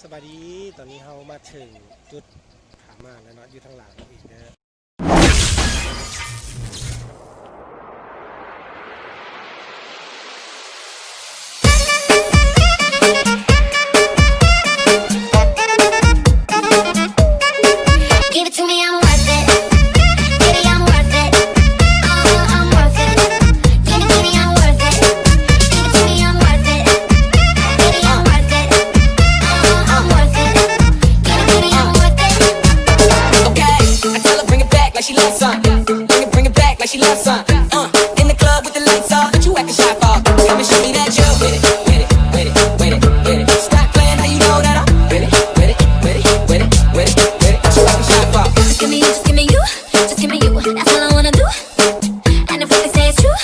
สวัสดีตอนนี้เรามาถึงจุดผาม่านแล้วเนาะอยู่ทางหลังอีกนะ Give it to me, I'm worth it. Baby, I'm worth it. I'm worth it. Give it to me, I'm worth it. Give it to me, I'm worth it. Baby, I'm worth it. I'm worth it. Give it to me, I'm worth it. Okay, I tell her bring it back like she loves some. Bring it back like she loves some. In the club with the lights off, but you acting shy for. Come and show me that you're with it, with it, with it, with it, with it. Stop playing, how you know that I'm with it, with it, with it, with it, with it, with it. You acting shy for. Just give me you, just give me you, just give me you. That's all I wanna do. And if what they say is true,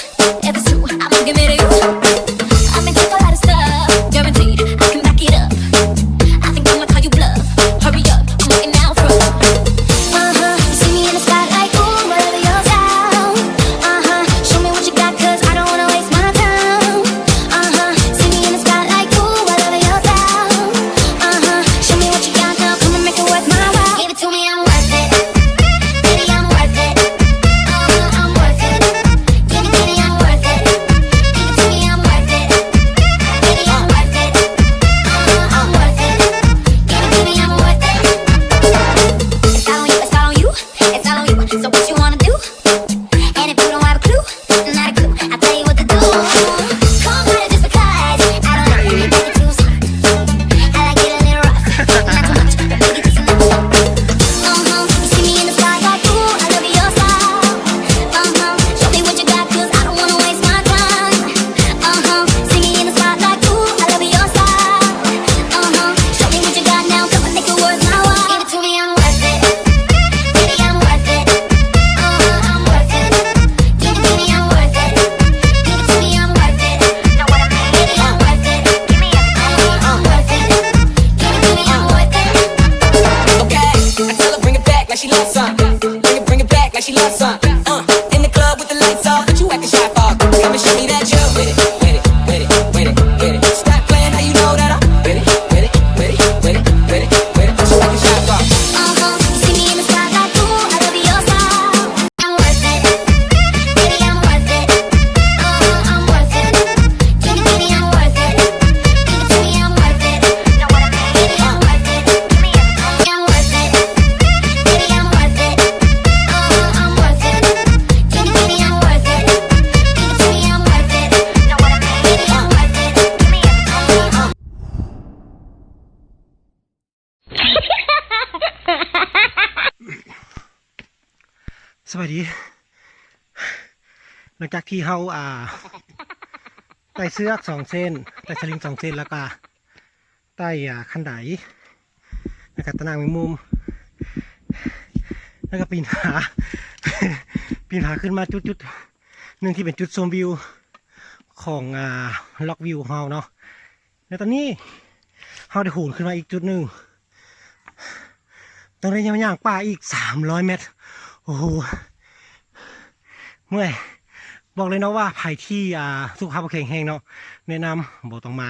if it's true, I'ma give it to you. I may take a lot of stuff, guaranteed I can back it up. I think I'ma call you bluff. Hurry up, I'm waiting now for. You see me in the spotlight, ooh, whatever your style. Show me what you got, 'cause I don't wanna waste my time. See me in the spotlight, ooh, whatever your style. Show me what you got now, come and make it worth my while. Give it to me, I'm worth it. Baby, I'm worth it. I'm worth it. Give it to me, I'm worth it. Give it to me, I'm worth it. Baby, I'm worth it. I'm worth it. Give it to me, I'm worth it. It's all on you, it's all on you, it's all on you. So what you wanna do? And if you don't have a clue, not a clue, I'll tell you what to do. Come with it just because I don't like when you take it too smart. I like it a little rough, not too much, but maybe just enough. You see me in the spotlight, ooh, I love your style. Show me what you got, 'cause I don't wanna waste my time. See me in the spotlight, ooh, I love your style. Show me what you got now, come and make it worth my while. Give it to me, I'm worth it. Baby, I'm worth it. I'm worth it. Give it to me, I'm worth it. Give it to me, I'm worth it. Know what I mean? Baby, I'm worth it. Give me everything. I'm worth it. Give it to me, I'm worth it. Okay, I tell her bring it back like she loves some. Bring it back like she loves some. In the club with the lights off, but you acting shy for. Come and show me that you're with it, with it, with it, with it, with it. Stop playing, how you know that I'm with it, with it, with it, with it, with it, with it. You acting shy for. You see me in the spotlight, ooh, I love your style. I'm worth it. Baby, I'm worth it. I'm worth it. Give it to me, I'm worth it. Give it to me, I'm worth it. Know what I mean? Baby, I'm worth it. Give me everything. I'm worth it. Baby, I'm worth it. I'm worth it. Give it to me, I'm worth it. Give it to me, I'm worth it. Know what I mean? Baby, I'm worth it. Give me everything. สวัสดีหลังจากที่เราไต่เสือก2 เส้นไต่สลิง2 เส้นแล้วก็ไต่คันไดนะครับตะนางแมงมุมแล้วก็ปีนผา ปีนผาขึ้นมาจุดหนึ่งที่เป็นจุดชมวิวของล็อกวิวของเราเนาะแล้วตอนนี้เราได้โหนขึ้นมาอีกจุดหนึ่งต้องได้ย่างป่าอีก300 เมตรโอ้โหเมื่อยบอกเลยเนาะว่าภัยที่สุขภาพแข็งแรงเนาะแนะนำบอกต้องมา